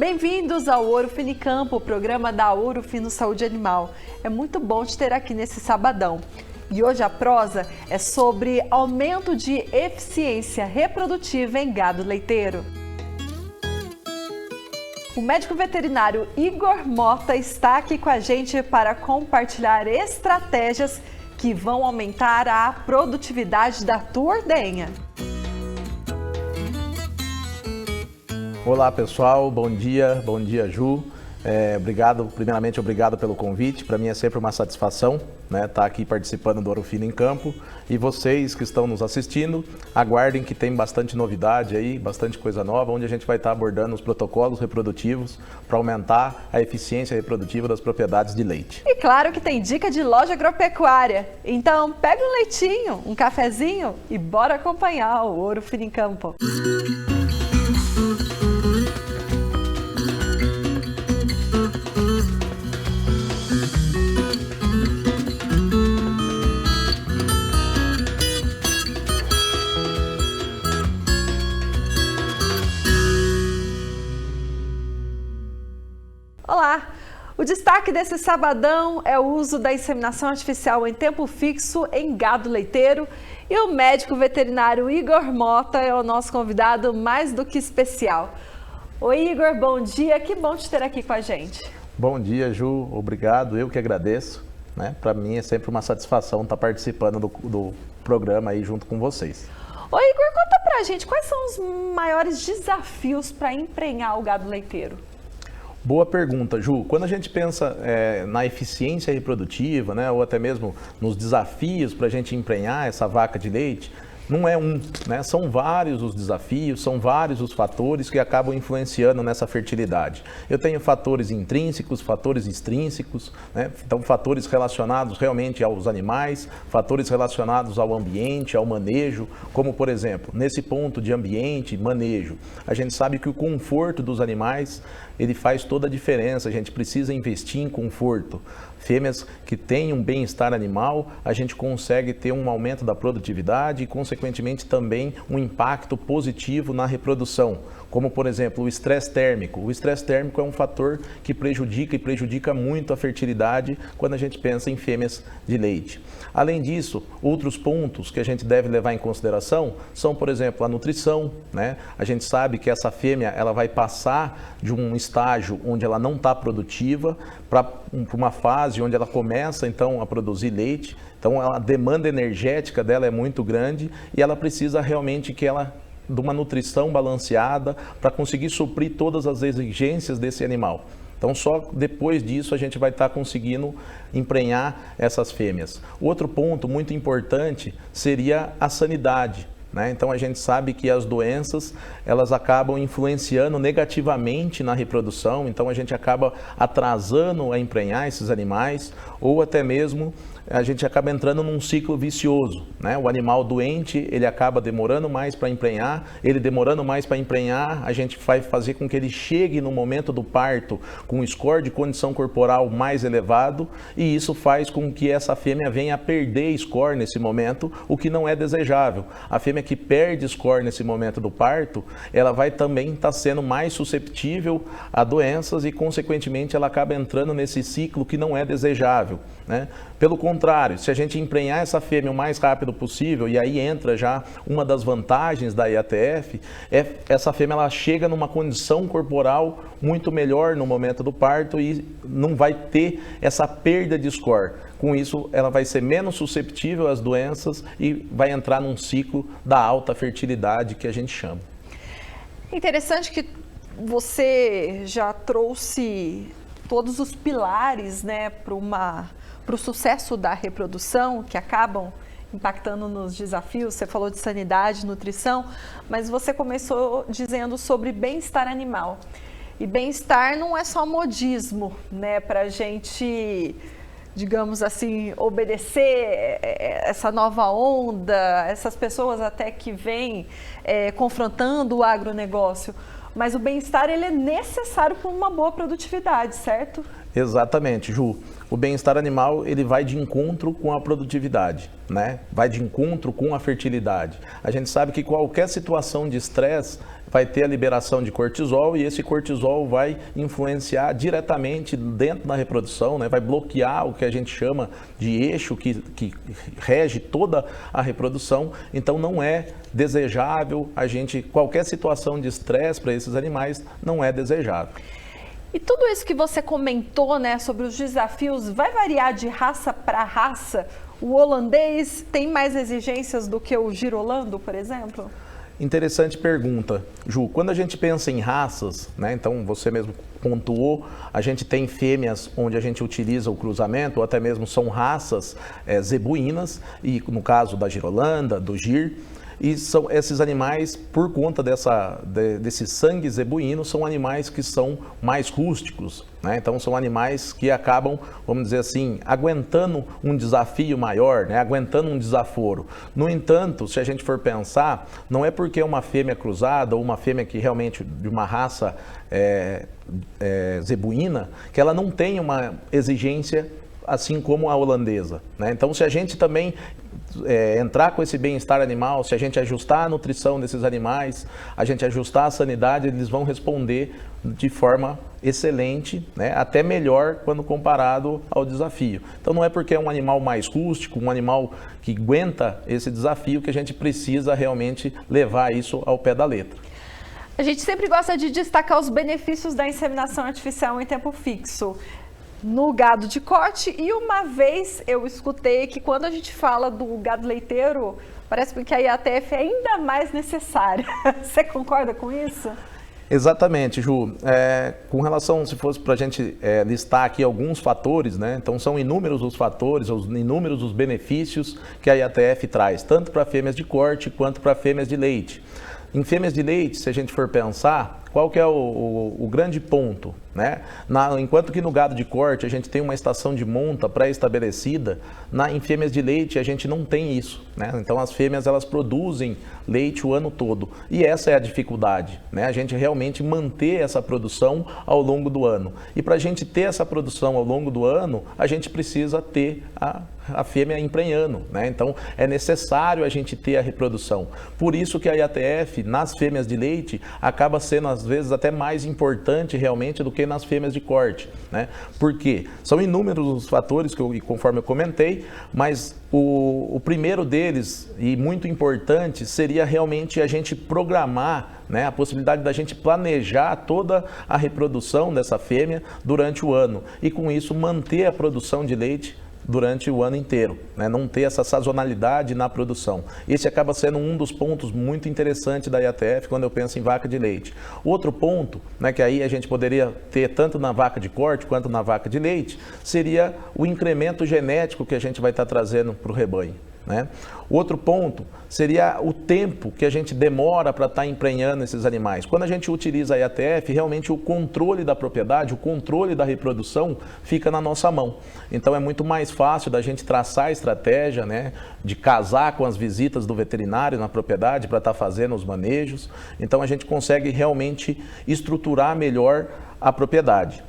Bem-vindos ao Ouro Finicampo, o programa da Ouro Fino Saúde Animal. É muito bom te ter aqui nesse sabadão. E hoje a prosa é sobre aumento de eficiência reprodutiva em gado leiteiro. O médico veterinário Igor Mota está aqui com a gente para compartilhar estratégias que vão aumentar a produtividade da tua ordenha. Olá pessoal, bom dia Ju. Primeiramente obrigado pelo convite, para mim é sempre uma satisfação estar aqui participando do Ouro Fino em Campo. E vocês que estão nos assistindo, aguardem que tem bastante novidade aí, bastante coisa nova, onde a gente vai estar abordando os protocolos reprodutivos para aumentar a eficiência reprodutiva das propriedades de leite. E claro que tem dica de loja agropecuária, então pega um leitinho, um cafezinho e bora acompanhar o Ouro Fino em Campo. Olá! O destaque desse sabadão é o uso da inseminação artificial em tempo fixo em gado leiteiro e o médico veterinário Igor Mota é o nosso convidado mais do que especial. Oi Igor, bom dia, que bom te ter aqui com a gente. Bom dia Ju, obrigado, eu que agradeço. Para mim é sempre uma satisfação estar participando do programa aí junto com vocês. Oi Igor, conta pra gente quais são os maiores desafios para emprenhar o gado leiteiro? Boa pergunta, Ju. Quando a gente pensa na eficiência reprodutiva, ou até mesmo nos desafios para a gente emprenhar essa vaca de leite, não é um, são vários os desafios, são vários os fatores que acabam influenciando nessa fertilidade. Eu tenho fatores intrínsecos, fatores extrínsecos, então fatores relacionados realmente aos animais, fatores relacionados ao ambiente, ao manejo, como por exemplo, nesse ponto de ambiente, manejo, a gente sabe que o conforto dos animais, ele faz toda a diferença, a gente precisa investir em conforto. Fêmeas que têm um bem-estar animal, a gente consegue ter um aumento da produtividade e, consequentemente, também um impacto positivo na reprodução, como, por exemplo, o estresse térmico. O estresse térmico é um fator que prejudica muito a fertilidade quando a gente pensa em fêmeas de leite. Além disso, outros pontos que a gente deve levar em consideração são, por exemplo, a nutrição. A gente sabe que essa fêmea ela vai passar de um estágio onde ela não está produtiva para uma fase onde ela começa então a produzir leite, então a demanda energética dela é muito grande e ela precisa realmente de uma nutrição balanceada para conseguir suprir todas as exigências desse animal. Então só depois disso a gente vai estar conseguindo emprenhar essas fêmeas. Outro ponto muito importante seria a sanidade. Então a gente sabe que as doenças elas acabam influenciando negativamente na reprodução, então a gente acaba atrasando a emprenhar esses animais ou até mesmo a gente acaba entrando num ciclo vicioso. O animal doente ele acaba demorando mais para emprenhar, a gente vai fazer com que ele chegue no momento do parto com um score de condição corporal mais elevado e isso faz com que essa fêmea venha a perder score nesse momento, o que não é desejável. A fêmea que perde score nesse momento do parto, ela vai também estar sendo mais susceptível a doenças e, consequentemente, ela acaba entrando nesse ciclo que não é desejável. Pelo contrário, se a gente emprenhar essa fêmea o mais rápido possível, e aí entra já uma das vantagens da IATF, essa fêmea ela chega numa condição corporal muito melhor no momento do parto e não vai ter essa perda de score. Com isso, ela vai ser menos susceptível às doenças e vai entrar num ciclo da alta fertilidade que a gente chama. Interessante que você já trouxe todos os pilares para o sucesso da reprodução que acabam impactando nos desafios. Você falou de sanidade, nutrição, mas você começou dizendo sobre bem-estar animal. E bem-estar não é só modismo, para a gente, digamos assim, obedecer essa nova onda, essas pessoas até que vêm confrontando o agronegócio. Mas o bem-estar ele é necessário para uma boa produtividade, certo? Exatamente, Ju. O bem-estar animal ele vai de encontro com a produtividade, vai de encontro com a fertilidade. A gente sabe que qualquer situação de estresse vai ter a liberação de cortisol e esse cortisol vai influenciar diretamente dentro da reprodução, né? Vai bloquear o que a gente chama de eixo que rege toda a reprodução. Então não é desejável qualquer situação de estresse para esses animais não é desejável. E tudo isso que você comentou, né, sobre os desafios, vai variar de raça para raça? O holandês tem mais exigências do que o girolando, por exemplo? Interessante pergunta, Ju. Quando a gente pensa em raças, né, então você mesmo pontuou, a gente tem fêmeas onde a gente utiliza o cruzamento, ou até mesmo são raças zebuínas, e no caso da girolanda, do gir. E são esses animais, por conta desse sangue zebuíno, são animais que são mais rústicos, né? Então são animais que acabam, vamos dizer assim, aguentando um desafio maior, né? Aguentando um desaforo. No entanto, se a gente for pensar, não é porque é uma fêmea cruzada ou uma fêmea que realmente de uma raça zebuína, que ela não tem uma exigência assim como a holandesa, né? Então se a gente também entrar com esse bem-estar animal, se a gente ajustar a nutrição desses animais, a gente ajustar a sanidade, eles vão responder de forma excelente, né? Até melhor quando comparado ao desafio. Então não é porque é um animal mais rústico, um animal que aguenta esse desafio que a gente precisa realmente levar isso ao pé da letra. A gente sempre gosta de destacar os benefícios da inseminação artificial em tempo fixo no gado de corte, e uma vez eu escutei que quando a gente fala do gado leiteiro, parece que a IATF é ainda mais necessária. Você concorda com isso? Exatamente, Ju. Com relação, se fosse para a gente listar aqui alguns fatores, né? Então são inúmeros os fatores, inúmeros os benefícios que a IATF traz, tanto para fêmeas de corte quanto para fêmeas de leite. Em fêmeas de leite, se a gente for pensar, qual que é o grande ponto, né? Enquanto que no gado de corte a gente tem uma estação de monta pré-estabelecida, em fêmeas de leite a gente não tem isso, né? Então as fêmeas elas produzem leite o ano todo e essa é a dificuldade, né? A gente realmente manter essa produção ao longo do ano. E para a gente ter essa produção ao longo do ano, a gente precisa ter a fêmea emprenhando, né? Então é necessário a gente ter a reprodução. Por isso que a IATF nas fêmeas de leite acaba sendo às vezes até mais importante realmente do que nas fêmeas de corte, né? Porque são inúmeros os fatores conforme eu comentei, mas o primeiro deles e muito importante seria realmente a gente programar, né, a possibilidade da gente planejar toda a reprodução dessa fêmea durante o ano e com isso manter a produção de leite durante o ano inteiro, né? Não ter essa sazonalidade na produção. Esse acaba sendo um dos pontos muito interessantes da IATF quando eu penso em vaca de leite. Outro ponto, né, que aí a gente poderia ter tanto na vaca de corte quanto na vaca de leite, seria o incremento genético que a gente vai estar trazendo para o rebanho, né? Outro ponto seria o tempo que a gente demora para estar emprenhando esses animais. Quando a gente utiliza a IATF, realmente o controle da propriedade, o controle da reprodução fica na nossa mão. Então é muito mais fácil da gente traçar a estratégia, né, de casar com as visitas do veterinário na propriedade para estar fazendo os manejos. Então a gente consegue realmente estruturar melhor a propriedade.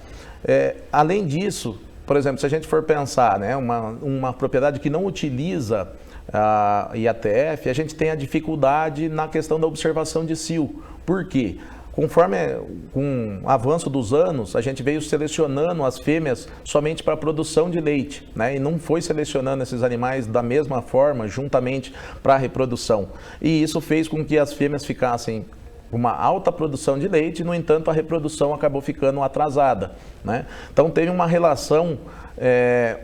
Além disso, por exemplo, se a gente for pensar, né, uma propriedade que não utiliza a IATF, a gente tem a dificuldade na questão da observação de cio. Por quê? Conforme com o avanço dos anos, a gente veio selecionando as fêmeas somente para a produção de leite, né? E não foi selecionando esses animais da mesma forma, juntamente para a reprodução. E isso fez com que as fêmeas ficassem uma alta produção de leite, no entanto a reprodução acabou ficando atrasada, né? Então teve uma relação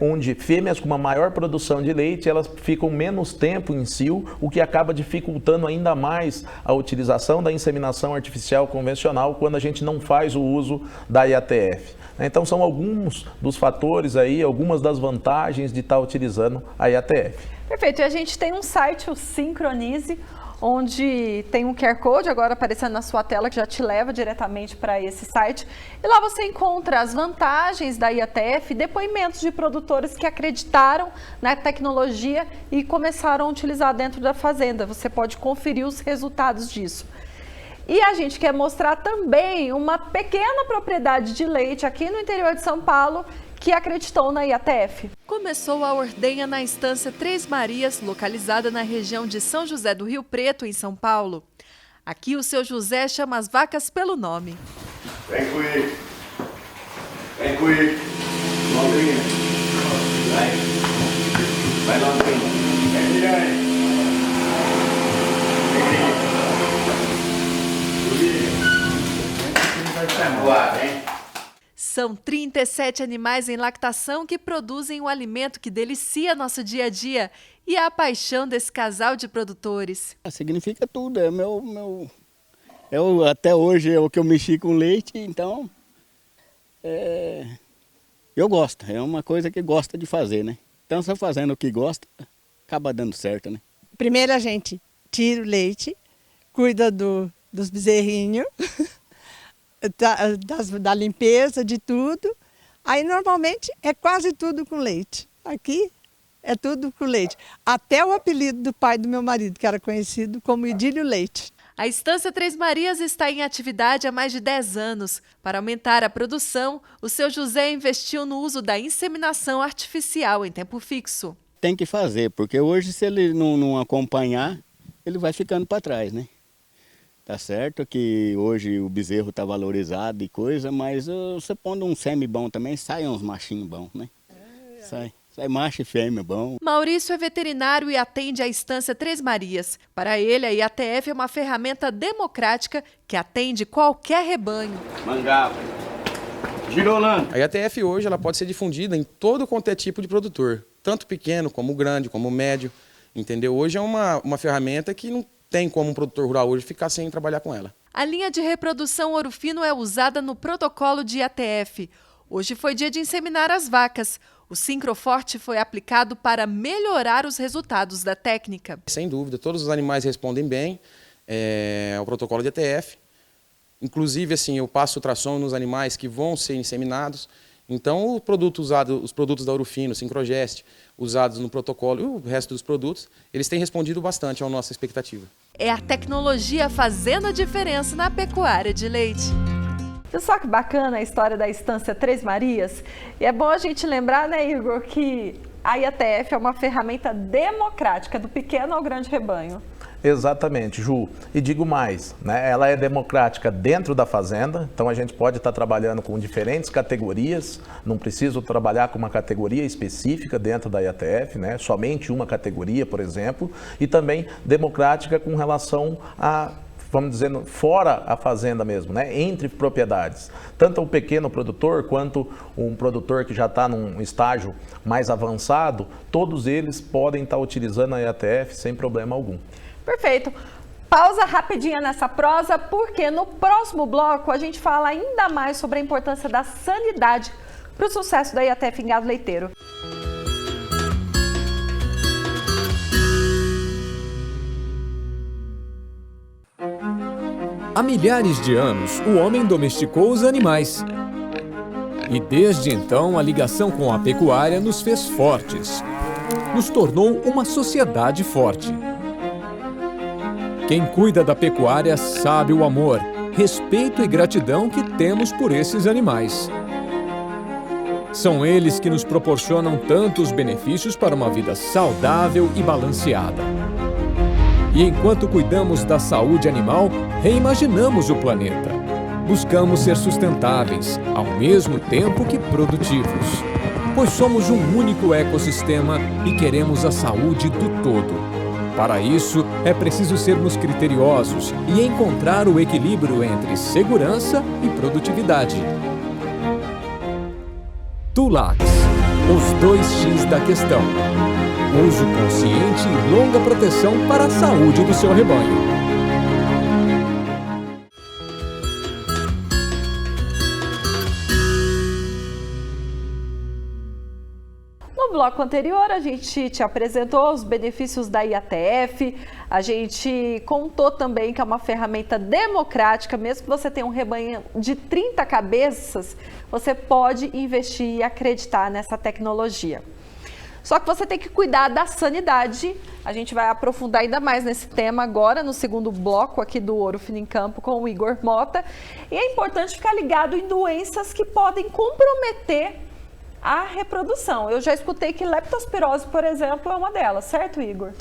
onde fêmeas com uma maior produção de leite, elas ficam menos tempo em cio, o que acaba dificultando ainda mais a utilização da inseminação artificial convencional quando a gente não faz o uso da IATF. Então são alguns dos fatores aí, algumas das vantagens de estar utilizando a IATF. Perfeito, e a gente tem um site, o Sincronize, onde tem um QR Code agora aparecendo na sua tela que já te leva diretamente para esse site. E lá você encontra as vantagens da IATF, depoimentos de produtores que acreditaram na tecnologia e começaram a utilizar dentro da fazenda. Você pode conferir os resultados disso. E a gente quer mostrar também uma pequena propriedade de leite aqui no interior de São Paulo que acreditou na IATF. Começou a ordenha na estância Três Marias, localizada na região de São José do Rio Preto, em São Paulo. Aqui o seu José chama as vacas pelo nome. Vem comigo. Vem comigo. Londrina. Vai Londrina. Vem Miranha. São 37 animais em lactação que produzem o alimento que delicia nosso dia a dia e é a paixão desse casal de produtores. Significa tudo, até hoje é o que eu mexi com leite, então eu gosto, é uma coisa que gosta de fazer, né? Então só fazendo o que gosta, acaba dando certo, né? Primeiro a gente tira o leite, cuida dos bezerrinhos, da limpeza, de tudo. Aí normalmente é quase tudo com leite. Aqui é tudo com leite. Até o apelido do pai do meu marido, que era conhecido como Idílio Leite. A Estância Três Marias está em atividade há mais de 10 anos. Para aumentar a produção, o seu José investiu no uso da inseminação artificial em tempo fixo. Tem que fazer, porque hoje se ele não acompanhar, ele vai ficando para trás, né? Tá certo que hoje o bezerro está valorizado e coisa, mas você pondo um sêmen bom também, sai uns machinhos bons, né? Sai macho e fêmea bom. Maurício é veterinário e atende a Estância Três Marias. Para ele, a IATF é uma ferramenta democrática que atende qualquer rebanho. Mangaba. Girolando. A IATF hoje ela pode ser difundida em todo quanto é tipo de produtor, tanto pequeno como grande, como médio, entendeu? Hoje é uma ferramenta que não tem como um produtor rural hoje ficar sem trabalhar com ela. A linha de reprodução ouro fino é usada no protocolo de IATF. Hoje foi dia de inseminar as vacas. O Sincroforte foi aplicado para melhorar os resultados da técnica. Sem dúvida, todos os animais respondem bem ao protocolo de IATF. Inclusive, assim, eu passo ultrassom nos animais que vão ser inseminados. Então, os produtos da Ouro Fino, Sincrogest, usados no protocolo e o resto dos produtos, eles têm respondido bastante à nossa expectativa. É a tecnologia fazendo a diferença na pecuária de leite. Viu só que bacana a história da Estância Três Marias? E é bom a gente lembrar, né, Igor, que a IATF é uma ferramenta democrática, do pequeno ao grande rebanho. Exatamente, Ju. E digo mais, né? Ela é democrática dentro da fazenda, então a gente pode estar trabalhando com diferentes categorias, não preciso trabalhar com uma categoria específica dentro da IATF, né? Somente uma categoria, por exemplo, e também democrática com relação a, vamos dizer, fora a fazenda mesmo, né? Entre propriedades. Tanto o pequeno produtor quanto um produtor que já está num estágio mais avançado, todos eles podem estar utilizando a IATF sem problema algum. Perfeito. Pausa rapidinha nessa prosa, porque no próximo bloco a gente fala ainda mais sobre a importância da sanidade para o sucesso da IATF em gado leiteiro. Há milhares de anos, o homem domesticou os animais. E desde então, a ligação com a pecuária nos fez fortes. Nos tornou uma sociedade forte. Quem cuida da pecuária sabe o amor, respeito e gratidão que temos por esses animais. São eles que nos proporcionam tantos benefícios para uma vida saudável e balanceada. E enquanto cuidamos da saúde animal, reimaginamos o planeta. Buscamos ser sustentáveis, ao mesmo tempo que produtivos. Pois somos um único ecossistema e queremos a saúde do todo. Para isso, é preciso sermos criteriosos e encontrar o equilíbrio entre segurança e produtividade. Dulax, os 2X da questão. Uso consciente e longa proteção para a saúde do seu rebanho. No bloco anterior, a gente te apresentou os benefícios da IATF, a gente contou também que é uma ferramenta democrática, mesmo que você tenha um rebanho de 30 cabeças, você pode investir e acreditar nessa tecnologia. Só que você tem que cuidar da sanidade. A gente vai aprofundar ainda mais nesse tema agora, no segundo bloco aqui do Ouro Fino em Campo com o Igor Mota. E é importante ficar ligado em doenças que podem comprometer a reprodução. Eu já escutei que leptospirose, por exemplo, é uma delas, certo, Igor?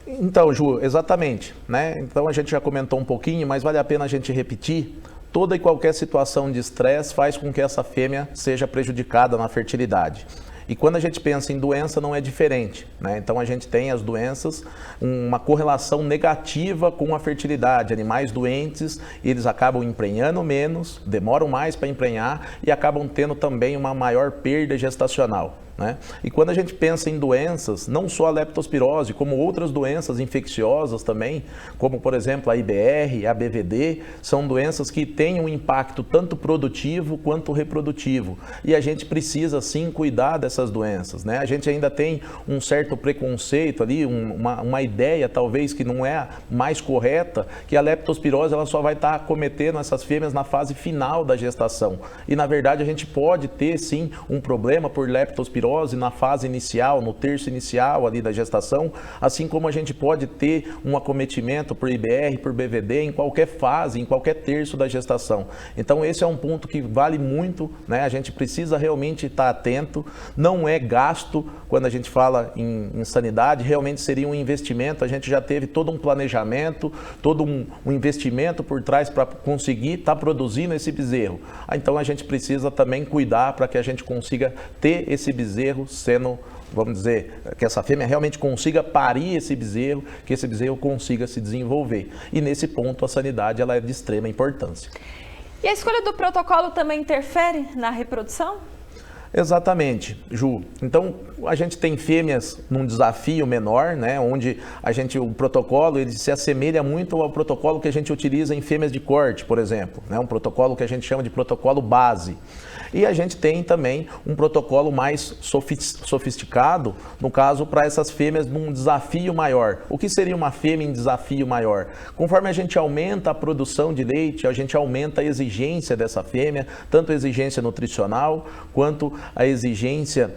Então, Ju, exatamente, né? Então a gente já comentou um pouquinho, mas vale a pena a gente repetir. Toda e qualquer situação de estresse faz com que essa fêmea seja prejudicada na fertilidade. E quando a gente pensa em doença, não é diferente, né? Então a gente tem as doenças, uma correlação negativa com a fertilidade. Animais doentes, eles acabam emprenhando menos, demoram mais para emprenhar e acabam tendo também uma maior perda gestacional, né? E quando a gente pensa em doenças, não só a leptospirose, como outras doenças infecciosas também, como por exemplo a IBR, a BVD, são doenças que têm um impacto tanto produtivo quanto reprodutivo. E a gente precisa sim cuidar dessas doenças, né? A gente ainda tem um certo preconceito ali, uma ideia talvez que não é a mais correta, que a leptospirose ela só vai estar acometendo essas fêmeas na fase final da gestação. E na verdade a gente pode ter sim um problema por leptospirose na fase inicial, no terço inicial ali da gestação, assim como a gente pode ter um acometimento por IBR, por BVD em qualquer fase, em qualquer terço da gestação. Então esse é um ponto que vale muito, né? A gente precisa realmente estar atento, não é gasto quando a gente fala em sanidade, realmente seria um investimento, a gente já teve todo um planejamento, todo um investimento por trás para conseguir estar produzindo esse bezerro. Então a gente precisa também cuidar para que a gente consiga ter esse bezerro sendo, vamos dizer, que essa fêmea realmente consiga parir esse bezerro, que esse bezerro consiga se desenvolver. E nesse ponto a sanidade ela é de extrema importância. E a escolha do protocolo também interfere na reprodução? Exatamente, Ju. Então, a gente tem fêmeas num desafio menor, né, onde o protocolo ele se assemelha muito ao protocolo que a gente utiliza em fêmeas de corte, por exemplo, né, um protocolo que a gente chama de protocolo base. E a gente tem também um protocolo mais sofisticado, no caso, para essas fêmeas num desafio maior. O que seria uma fêmea em desafio maior? Conforme a gente aumenta a produção de leite, a gente aumenta a exigência dessa fêmea, tanto a exigência nutricional quanto a exigência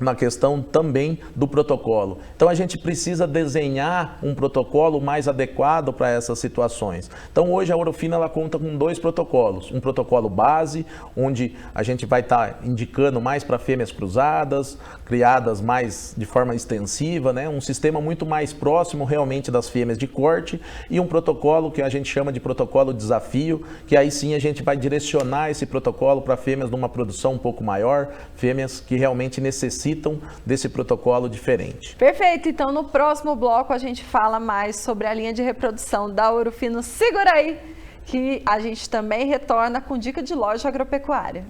na questão também do protocolo. Então a gente precisa desenhar um protocolo mais adequado para essas situações. Então hoje a Ourofino ela conta com 2 protocolos, um protocolo base, onde a gente vai estar indicando mais para fêmeas cruzadas, criadas mais de forma extensiva, né? Um sistema muito mais próximo realmente das fêmeas de corte, e um protocolo que a gente chama de protocolo desafio, que aí sim a gente vai direcionar esse protocolo para fêmeas numa produção um pouco maior, fêmeas que realmente necessitam desse protocolo diferente. Perfeito, então no próximo bloco a gente fala mais sobre a linha de reprodução da Ourofino. Segura aí, que a gente também retorna com dica de loja agropecuária.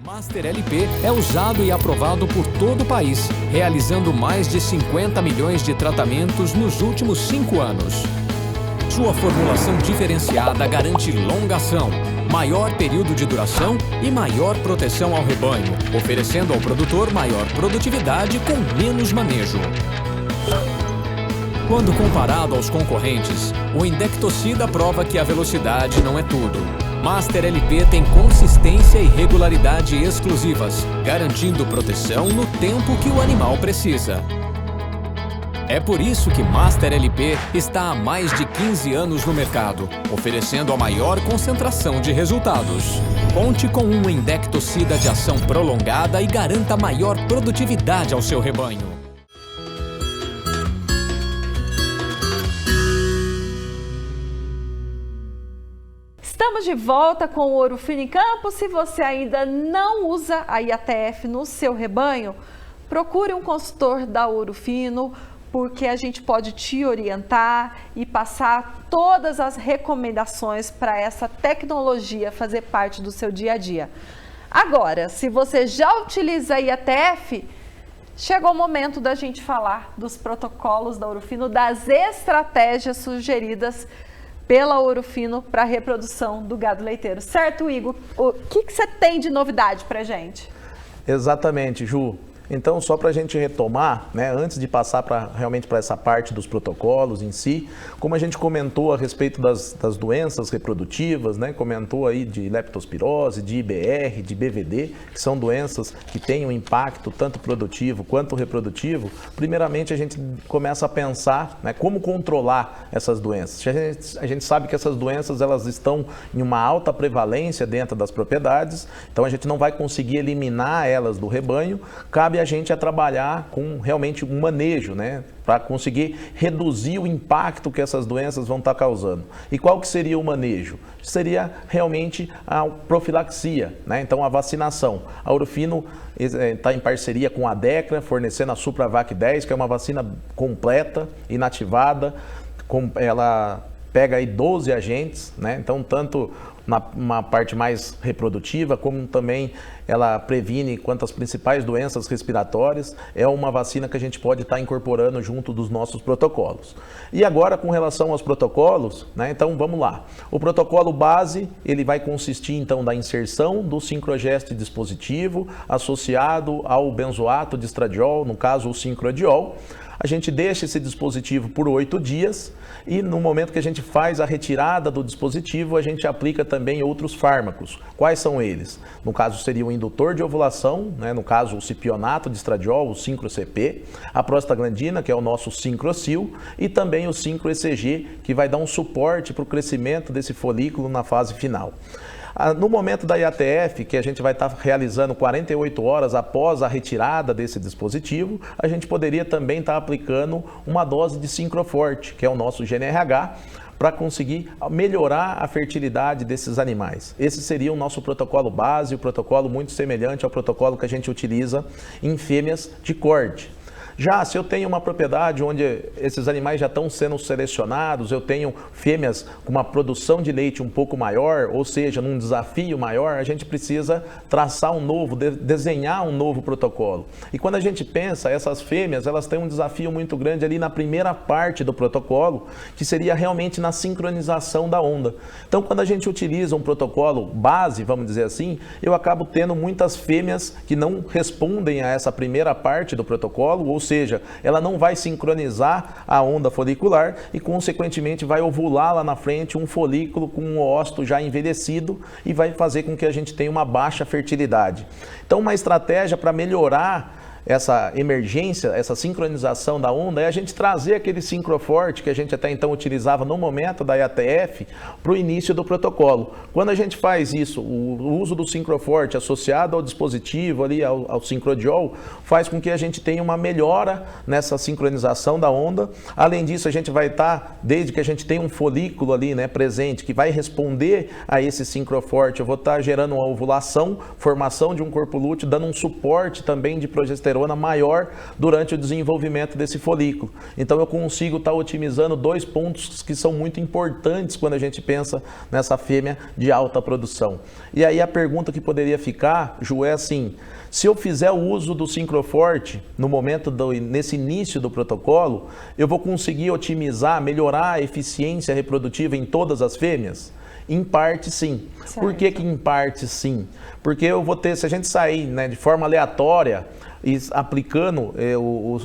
Master LP é usado e aprovado por todo o país, realizando mais de 50 milhões de tratamentos nos últimos 5 anos. Sua formulação diferenciada garante longa ação, maior período de duração e maior proteção ao rebanho, oferecendo ao produtor maior produtividade com menos manejo. Quando comparado aos concorrentes, o Indectocida prova que a velocidade não é tudo. Master LP tem consistência e regularidade exclusivas, garantindo proteção no tempo que o animal precisa. É por isso que Master LP está há mais de 15 anos no mercado, oferecendo a maior concentração de resultados. Conte com um Indectocida de ação prolongada e garanta maior produtividade ao seu rebanho. Estamos de volta com o Ourofino em Campo. Se você ainda não usa a IATF no seu rebanho, procure um consultor da Ourofino, porque a gente pode te orientar e passar todas as recomendações para essa tecnologia fazer parte do seu dia a dia. Agora, se você já utiliza a IATF, chegou o momento da gente falar dos protocolos da Ourofino, das estratégias sugeridas pela Ourofino para a reprodução do gado leiteiro. Certo, Igor? O que você tem de novidade para a gente? Exatamente, Ju. Então, só para a gente retomar, né, antes de passar realmente para essa parte dos protocolos em si, como a gente comentou a respeito das doenças reprodutivas, né, comentou aí de leptospirose, de IBR, de BVD, que são doenças que têm um impacto tanto produtivo quanto reprodutivo, primeiramente a gente começa a pensar, né, como controlar essas doenças. A gente sabe que essas doenças elas estão em uma alta prevalência dentro das propriedades, então a gente não vai conseguir eliminar elas do rebanho, cabe a gente a trabalhar com realmente um manejo, né, para conseguir reduzir o impacto que essas doenças vão estar causando. E qual que seria o manejo? Seria realmente a profilaxia, né? Então a vacinação. A Ourofino está em parceria com a Dechra, fornecendo a Supravac 10, que é uma vacina completa, inativada, ela pega aí 12 agentes, né? Então tanto na parte mais reprodutiva, como também ela previne quanto às principais doenças respiratórias. É uma vacina que a gente pode estar incorporando junto dos nossos protocolos. E agora, com relação aos protocolos, né, então vamos lá. O protocolo base, ele vai consistir então da inserção do sincrogeste dispositivo associado ao benzoato de estradiol, no caso o sincrodiol. A gente deixa esse dispositivo por 8 dias e no momento que a gente faz a retirada do dispositivo, a gente aplica também outros fármacos. Quais são eles? No caso seria o indutor de ovulação, né? No caso o cipionato de estradiol, o Sincro-CP, a prostaglandina, que é o nosso Sincrocil, e também o Sincro-ECG, que vai dar um suporte para o crescimento desse folículo na fase final. No momento da IATF, que a gente vai estar realizando 48 horas após a retirada desse dispositivo, a gente poderia também estar aplicando uma dose de Sincroforte, que é o nosso GNRH, para conseguir melhorar a fertilidade desses animais. Esse seria o nosso protocolo base, o protocolo muito semelhante ao protocolo que a gente utiliza em fêmeas de corte. Já se eu tenho uma propriedade onde esses animais já estão sendo selecionados, eu tenho fêmeas com uma produção de leite um pouco maior, ou seja, num desafio maior, a gente precisa traçar um novo, desenhar um novo protocolo. E quando a gente pensa, essas fêmeas, elas têm um desafio muito grande ali na primeira parte do protocolo, que seria realmente na sincronização da onda. Então, quando a gente utiliza um protocolo base, vamos dizer assim, eu acabo tendo muitas fêmeas que não respondem a essa primeira parte do protocolo, ou seja, ela não vai sincronizar a onda folicular e, consequentemente, vai ovular lá na frente um folículo com um óvulo já envelhecido e vai fazer com que a gente tenha uma baixa fertilidade. Então, uma estratégia para melhorar essa emergência, essa sincronização da onda, é a gente trazer aquele sincroforte que a gente até então utilizava no momento da IATF para o início do protocolo. Quando a gente faz isso, o uso do sincroforte associado ao dispositivo, ali ao sincrodiol, faz com que a gente tenha uma melhora nessa sincronização da onda. Além disso, a gente vai estar, desde que a gente tem um folículo ali, né, presente, que vai responder a esse sincroforte, eu vou estar gerando uma ovulação, formação de um corpo lúteo, dando um suporte também de progesterona maior durante o desenvolvimento desse folículo. Então eu consigo estar otimizando 2 pontos que são muito importantes quando a gente pensa nessa fêmea de alta produção. E aí a pergunta que poderia ficar, Ju, é assim: se eu fizer o uso do Sincroforte no momento nesse início do protocolo, eu vou conseguir otimizar, melhorar a eficiência reprodutiva em todas as fêmeas? Em parte, sim. Certo. Por que em parte, sim? Porque eu vou ter, se a gente sair, né, de forma aleatória e aplicando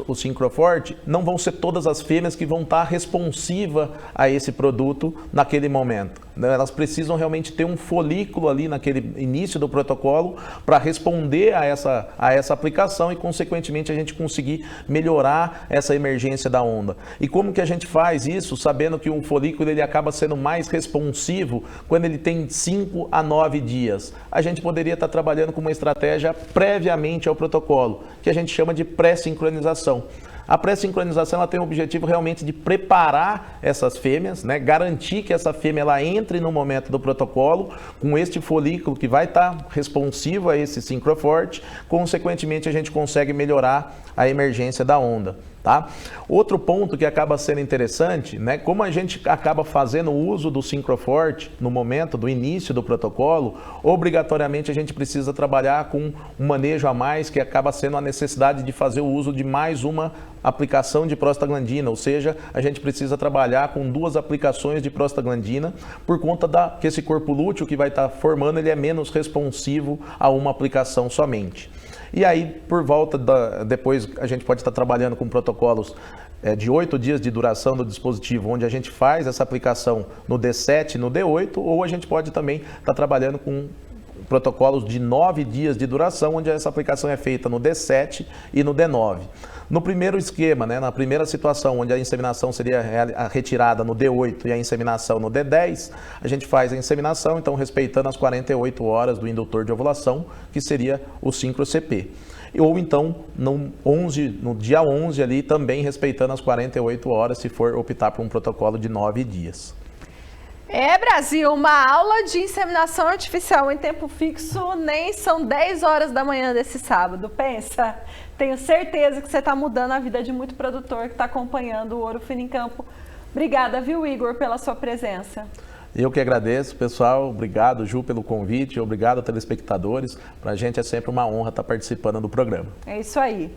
o Sincroforte, não vão ser todas as fêmeas que vão estar responsivas a esse produto naquele momento. Elas precisam realmente ter um folículo ali naquele início do protocolo para responder a essa aplicação e, consequentemente, a gente conseguir melhorar essa emergência da onda. E como que a gente faz isso? Sabendo que o folículo ele acaba sendo mais responsivo quando ele tem 5 a 9 dias. A gente poderia estar trabalhando com uma estratégia previamente ao protocolo, que a gente chama de pré-sincronização. A pré-sincronização ela tem o objetivo realmente de preparar essas fêmeas, né? Garantir que essa fêmea ela entre no momento do protocolo com este folículo que vai estar responsivo a esse sincroforte. Consequentemente, a gente consegue melhorar a emergência da onda. Tá? Outro ponto que acaba sendo interessante, né? Como a gente acaba fazendo o uso do Sincroforte no momento do início do protocolo, obrigatoriamente a gente precisa trabalhar com um manejo a mais, que acaba sendo a necessidade de fazer o uso de mais uma aplicação de prostaglandina, ou seja, a gente precisa trabalhar com 2 aplicações de prostaglandina por conta que esse corpo lúteo que vai estar formando ele é menos responsivo a uma aplicação somente. E aí, por volta depois, a gente pode estar trabalhando com protocolos de 8 dias de duração do dispositivo, onde a gente faz essa aplicação no D7 e no D8, ou a gente pode também estar trabalhando com protocolos de 9 dias de duração, onde essa aplicação é feita no D7 e no D9. No primeiro esquema, né, na primeira situação, onde a inseminação seria retirada no D8 e a inseminação no D10, a gente faz a inseminação, então respeitando as 48 horas do indutor de ovulação, que seria o Syncro-CP. Ou então, no dia 11 ali, também respeitando as 48 horas, se for optar por um protocolo de 9 dias. Brasil, uma aula de inseminação artificial em tempo fixo, nem são 10 horas da manhã desse sábado, pensa. Tenho certeza que você está mudando a vida de muito produtor que está acompanhando o Ouro Fino em Campo. Obrigada, viu, Igor, pela sua presença. Eu que agradeço, pessoal. Obrigado, Ju, pelo convite. Obrigado, telespectadores. Para a gente é sempre uma honra estar participando do programa. É isso aí.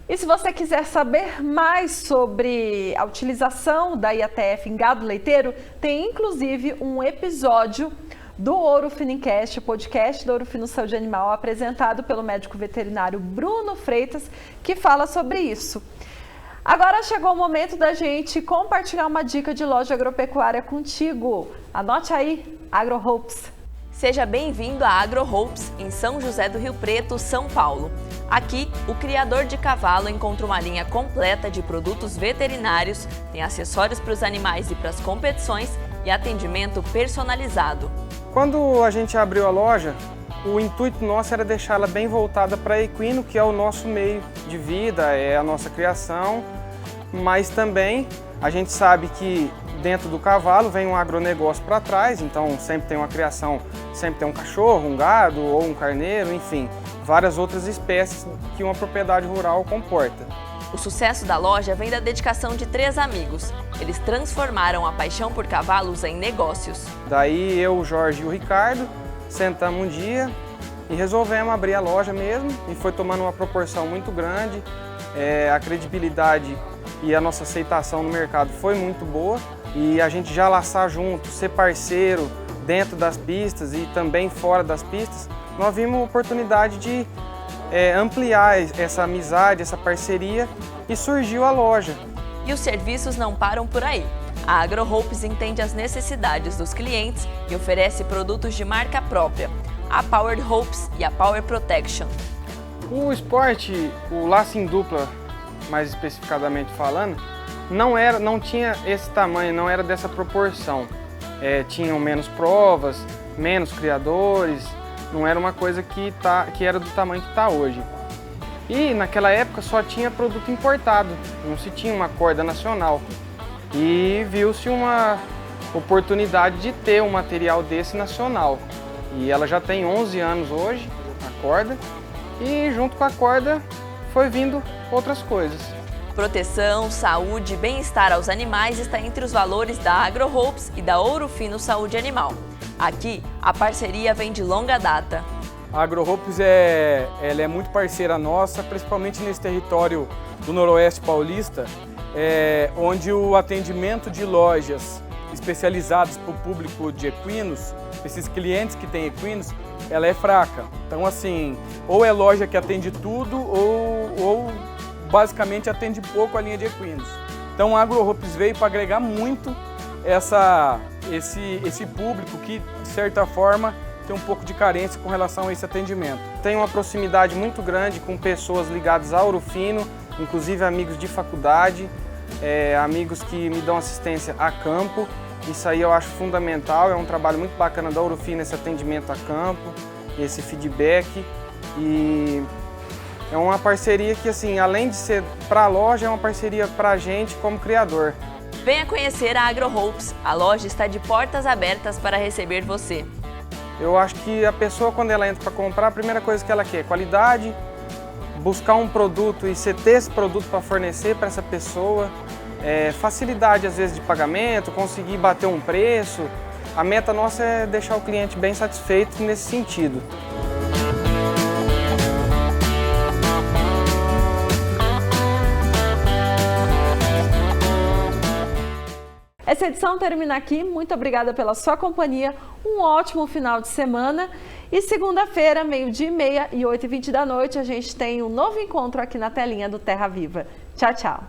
E se você quiser saber mais sobre a utilização da IATF em gado leiteiro, tem inclusive um episódio do Ouro Finicast, podcast do Ouro Fino Saúde Animal, apresentado pelo médico veterinário Bruno Freitas, que fala sobre isso. Agora chegou o momento da gente compartilhar uma dica de loja agropecuária contigo. Anote aí, AgroHopes. Seja bem-vindo à AgroHopes, em São José do Rio Preto, São Paulo. Aqui, o criador de cavalo encontra uma linha completa de produtos veterinários, tem acessórios para os animais e para as competições e atendimento personalizado. Quando a gente abriu a loja, o intuito nosso era deixá-la bem voltada para equino, que é o nosso meio de vida, é a nossa criação, mas também a gente sabe que dentro do cavalo vem um agronegócio para trás, então sempre tem uma criação, sempre tem um cachorro, um gado ou um carneiro, enfim, várias outras espécies que uma propriedade rural comporta. O sucesso da loja vem da dedicação de 3 amigos. Eles transformaram a paixão por cavalos em negócios. Daí eu, o Jorge e o Ricardo sentamos um dia e resolvemos abrir a loja mesmo, e foi tomando uma proporção muito grande. A credibilidade e a nossa aceitação no mercado foi muito boa, e a gente já laçar junto, ser parceiro dentro das pistas e também fora das pistas, nós vimos a oportunidade de ampliar essa amizade, essa parceria, e surgiu a loja. E os serviços não param por aí. A AgroHopes entende as necessidades dos clientes e oferece produtos de marca própria, a Powered Hopes e a Power Protection. O esporte, o laço em dupla, mais especificadamente falando, não tinha esse tamanho, não era dessa proporção. Tinham menos provas, menos criadores, não era uma coisa que era do tamanho que está hoje. E naquela época só tinha produto importado, não se tinha uma corda nacional. E viu-se uma oportunidade de ter um material desse nacional. E ela já tem 11 anos hoje, a corda, e junto com a corda foi vindo outras coisas. Proteção, saúde e bem-estar aos animais está entre os valores da AgroHopes e da Ouro Fino Saúde Animal. Aqui, a parceria vem de longa data. A AgroHopes ela é muito parceira nossa, principalmente nesse território do Noroeste Paulista, onde o atendimento de lojas especializadas para o público de equinos, esses clientes que têm equinos, ela é fraca. Então, assim, ou é loja que atende tudo, ou basicamente atende pouco a linha de equinos. Então, a AgroHopes veio para agregar muito esse público que, de certa forma, tem um pouco de carência com relação a esse atendimento. Tem uma proximidade muito grande com pessoas ligadas ao Ouro Fino, inclusive amigos de faculdade, amigos que me dão assistência a campo. Isso aí eu acho fundamental, é um trabalho muito bacana da Ouro Fino, esse atendimento a campo, esse feedback. E é uma parceria que, assim, além de ser para a loja, é uma parceria para a gente como criador. Venha conhecer a AgroHopes, a loja está de portas abertas para receber você. Eu acho que a pessoa, quando ela entra para comprar, a primeira coisa que ela quer é qualidade, buscar um produto e você ter esse produto para fornecer para essa pessoa, facilidade às vezes de pagamento, conseguir bater um preço. A meta nossa é deixar o cliente bem satisfeito nesse sentido. Essa edição termina aqui. Muito obrigada pela sua companhia. Um ótimo final de semana. E segunda-feira, 12h30 e 8h20 da noite, a gente tem um novo encontro aqui na telinha do Terra Viva. Tchau, tchau.